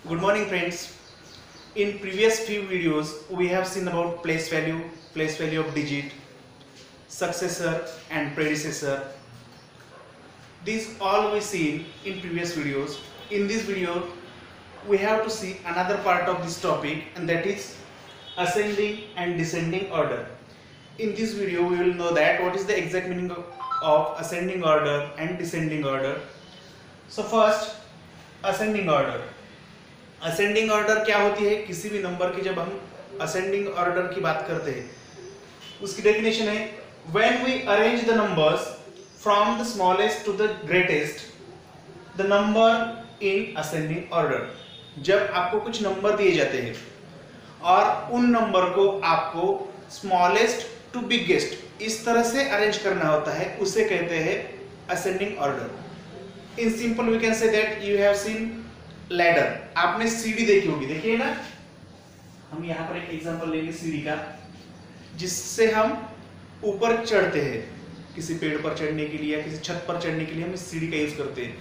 Good morning friends. In previous few videos we have seen about place value of digit, successor and predecessor. These all we seen in previous videos. In this video we have to see another part of this topic, and that is ascending and descending order. In this video we will know that what is the exact meaning of ascending order and descending order. So first, ascending order. Ascending order क्या होती है? किसी भी number की जब हम ascending order की बात करते हैं, उसकी डेफिनेशन है when we arrange the numbers from the smallest to the greatest the number in ascending order. जब आपको कुछ नंबर दिए जाते हैं और उन नंबर को आपको स्मॉलेस्ट टू बिगेस्ट इस तरह से अरेंज करना होता है, उसे कहते हैं ascending order. In simple we can say that you have seen ladder. आपने सीढ़ी देखी होगी, देखिए ना। हम यहाँ पर एक एग्जांपल लेंगे सीढ़ी का, जिससे हम ऊपर चढ़ते हैं। किसी पेड़ पर चढ़ने के लिए या किसी छत पर चढ़ने के लिए हम इस सीढ़ी का यूज करते हैं।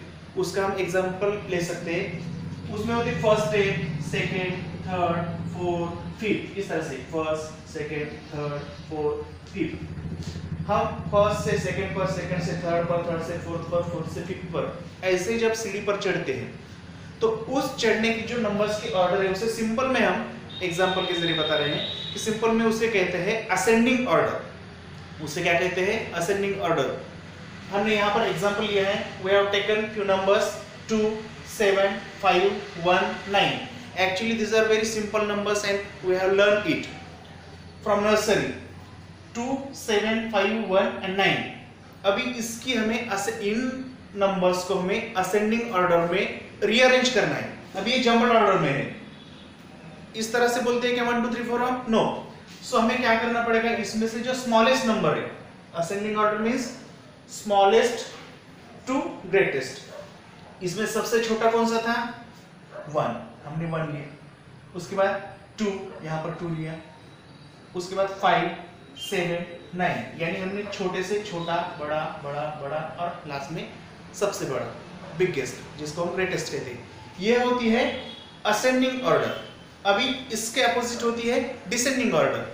उसका हम एग्जांपल ले सकते हैं। उसमें होती है first step, second, third, fourth, fifth, इस तरह से first, second, third, fourth, fifth. हम फर्स्ट से सेकेंड पर, सेकेंड से थर्ड पर, थर्ड से फोर्थ पर, फोर्थ से फिफ्थ पर, ऐसे जब सीढ़ी पर चढ़ते हैं तो उस चढ़ने की जो नंबर्स की ऑर्डर है उसे सिंपल में हम एग्जांपल के जरिए बता रहे हैं कि सिंपल में उसे कहते हैं असेंडिंग ऑर्डर। उसे क्या कहते हैं? Ascending order. हमने यहाँ पर एग्जांपल लिया है, we have taken few numbers 2, 7, 5, 1, 9। Actually this are very simple numbers and we have learn it from nursery. 2, 7, 5, 1 and 9। अभी इसकी हमें इन नंबर्स को हमें असेंडिंग ऑर्डर में रीअरेंज करना है। अभी ये जंबल ऑर्डर में है। इस तरह से बोलते हैं कि 1 2 3 4 नो। सो हमें क्या करना पड़ेगा? इसमें से जो स्मॉलेस्ट नंबर है, ascending order means smallest to greatest. इसमें सबसे छोटा कौन सा था? 1। हमने 1 लिया। उसके बाद 2, यहां पर 2 लिया। उसके बाद 5, 7, 9, यानी हमने छोटे से छोटा, बड़ा, बड़ा, बड़ा और लास्ट में सबसे बड़ा, बिगेस्ट, जिसको हम ग्रेटेस्ट कहते हैं। यह होती है असेंडिंग ऑर्डर। अभी इसके अपोजिट होती है डिसेंडिंग ऑर्डर।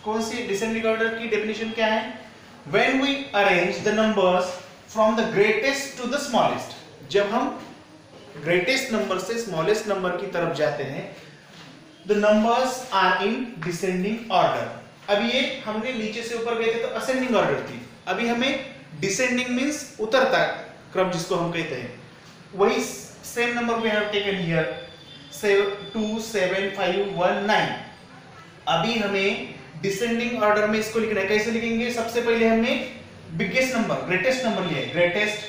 कौन सी? डिसेंडिंग ऑर्डर की डेफिनेशन क्या है? When we arrange the numbers from the greatest to the smallest. जब हम ग्रेटेस्ट नंबर से स्मॉलेस्ट नंबर की तरफ जाते हैं, the numbers are in descending order. अभी ये हमने नीचे से ऊपर गए थे तो असेंडिंग ऑर्डर थी। अभी हमें डिसेंडिंग मींस उतरता क्रम, जिसको हम कहते हैं। वही same number we have taken here 2, 7, 5, 1, 9। अभी हमें डिसेंडिंग ऑर्डर में इसको लिखना है। कैसे लिखेंगे? सबसे पहले हमने बिगेस्ट नंबर, ग्रेटेस्ट नंबर लिया है। ग्रेटेस्ट,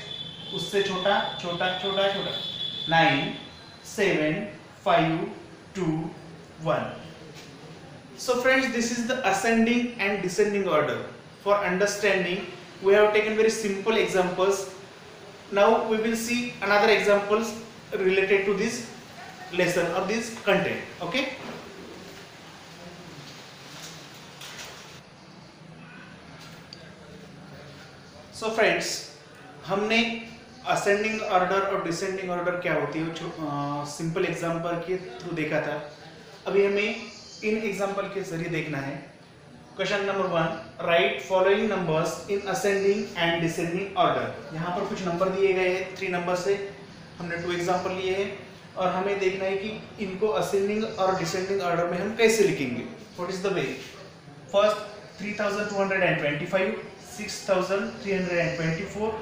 उससे छोटा, छोटा, छोटा, छोटा। 9, 7, 5, 2, 1। So friends, this is the ascending and descending order. For understanding, we have taken very simple examples. Now we will see another examples related to this lesson or this content. Okay? So friends, हमने ascending order और descending order क्या होती है simple example के through देखा था। अभी हमें इन एग्जाम्पल के जरिए देखना है। Question number 1, right following numbers in ascending and descending order. यहाँ पर कुछ नंबर दिए गए हैं, 3 नंबर से हमने 2 एग्जाम्पल लिए हैं और हमें देखना है कि इनको असेंडिंग और डिसेंडिंग ऑर्डर में हम कैसे लिखेंगे। What is the way? First 3225, 6324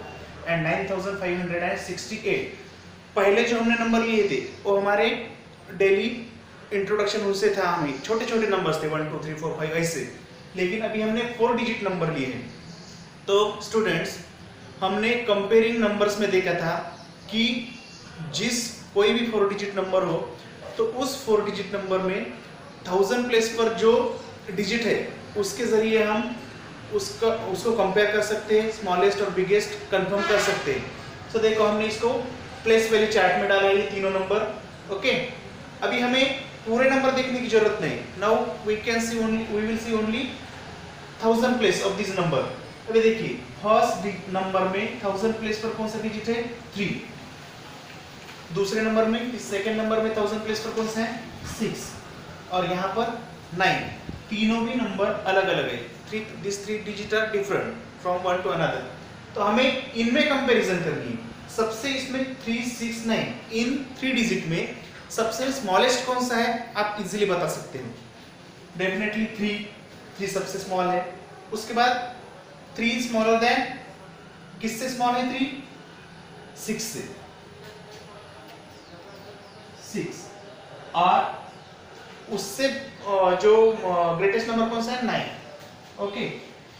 and 9568। पहले जो हमने नंबर लिए थे वो हमारे डेली इंट्रोडक्शन उनसे था, हमें छोटे छोटे नंबर्स थे 1 2 3 4 5 ऐसे। लेकिन अभी हमने 4 डिजिट नंबर लिए हैं। तो स्टूडेंट्स, हमने कंपेयरिंग नंबर्स में देखा था कि जिस कोई भी 4 डिजिट नंबर हो तो उस 4 डिजिट नंबर में 1000 प्लेस पर जो डिजिट है उसके जरिए हम उसको कंपेयर कर सकते हैं, स्मॉलेस्ट और बिगेस्ट कंफर्म कर सकते हैं। तो देखो, हमने इसको प्लेस वैल्यू चार्ट में डाला है, ये तीनों नंबर। ओके, अभी हमें पूरे नंबर देखने की जरूरत नहीं। Now we will see only 1000 place of this number. अभी देखिए, फर्स्ट नंबर में 1000 प्लेस पर कौन सा डिजिट है? 3। दूसरे नंबर में, इस सेकेंड नंबर में 1000 प्लेस पर कौन सा है 6 और यहाँ पर 9। तीनों भी नंबर अलग अलग है, this 3 digit are different from one to another. तो हमें इनमें कंपैरिजन करनी है। सबसे इसमें 3 6 9 इन 3 डिजिट में सबसे स्मॉलेस्ट कौन सा है आप इजीली बता सकते हो। डेफिनेटली 3 सबसे स्मॉल है। उसके बाद 3 स्मॉलर देन, किससे स्मॉल है 3 6 से, 6 और उससे जो ग्रेटेस्ट नंबर कौन सा है 9। ओके,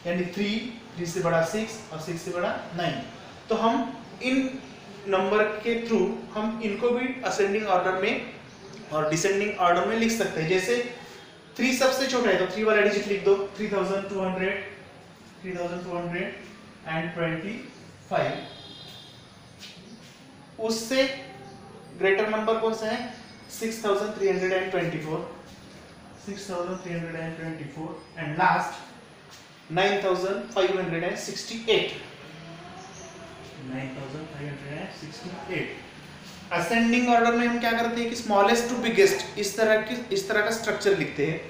यानी 3 से बड़ा 6 और 6 से बड़ा 9। तो हम इन नंबर के थ्रू हम इनको भी असेंडिंग ऑर्डर में और डिसेंडिंग ऑर्डर में लिख सकते हैं। जैसे 3 सबसे छोटा है तो 3 वाला डिजिट लिख दो, 3225। उससे ग्रेटर नंबर कौन सा है 6324 एंड लास्ट 9568। असेंडिंग ऑर्डर में हम क्या करते हैं कि स्मॉलेस्ट टू बिगेस्ट इस तरह का स्ट्रक्चर लिखते हैं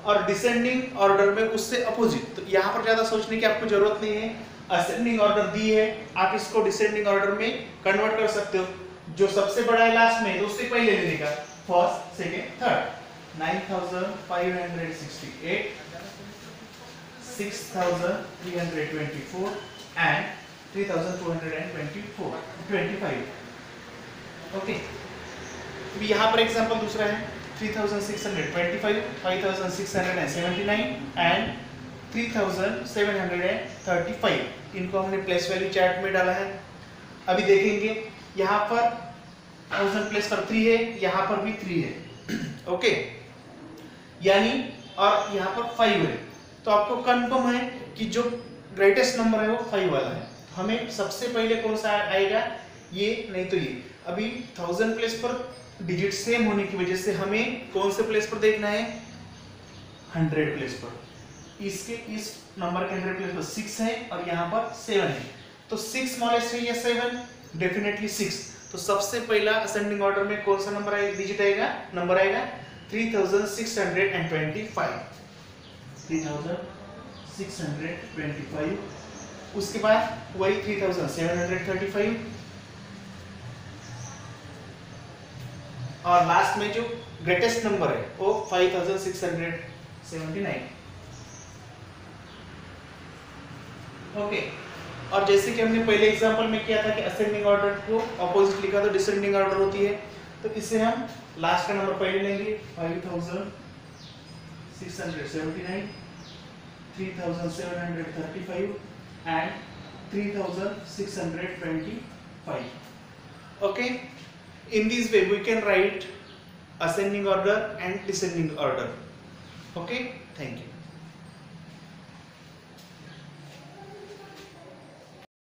और डिसेंडिंग ऑर्डर में उससे अपोजिट। तो यहाँ पर ज्यादा सोचने की आपको जरूरत नहीं है। असेंडिंग ऑर्डर दी है, आप इसको डिसेंडिंग ऑर्डर में कन्वर्ट कर सकते हो। जो सबसे बड़ा है लास्ट में तो उससे पहले लेने का, first second third. 9568, 6324 and 3225। Okay, यहाँ पर एग्जांपल दूसरा है 3625, 5679 एंड 3735। इनको हमने प्लेस वैल्यू चार्ट में डाला है। अभी देखेंगे यहाँ पर 1000 प्लेस पर 3 है, यहाँ पर भी 3 है। ओके, यानी और यहाँ पर 5 है। तो आपको कंफर्म है कि जो ग्रेटेस्ट नंबर है वो 5 वाला है। हमें सबसे पहले कौन सा आएगा, ये नहीं तो ये। अभी 1000 प्लेस पर डिजिट सेम होने की वजह से हमें कौन से प्लेस पर देखना है 100 प्लेस पर। इसके इस नंबर के 100 प्लेस पर 6 है और यहाँ पर 7 है। तो 6 स्मॉलेस्ट है या 7, डेफिनेटली 6। तो सबसे पहला असेंडिंग ऑर्डर में कौन सा नंबर आएगा, डिजिट आएगा, नंबर आएगा 3625। 3625। उसके बाद वही 3735 और लास्ट में जो ग्रेटेस्ट नंबर है वो 5679। ओके, और जैसे कि हमने पहले एग्जांपल में किया था कि असेंडिंग ऑर्डर को अपोजिट लिखा तो डिसेंडिंग ऑर्डर होती है। तो इससे हम लास्ट का नंबर पहले लेंगे 5679, 3735 and 3625. Okay, in this way we can write ascending order and descending order. Okay, thank you.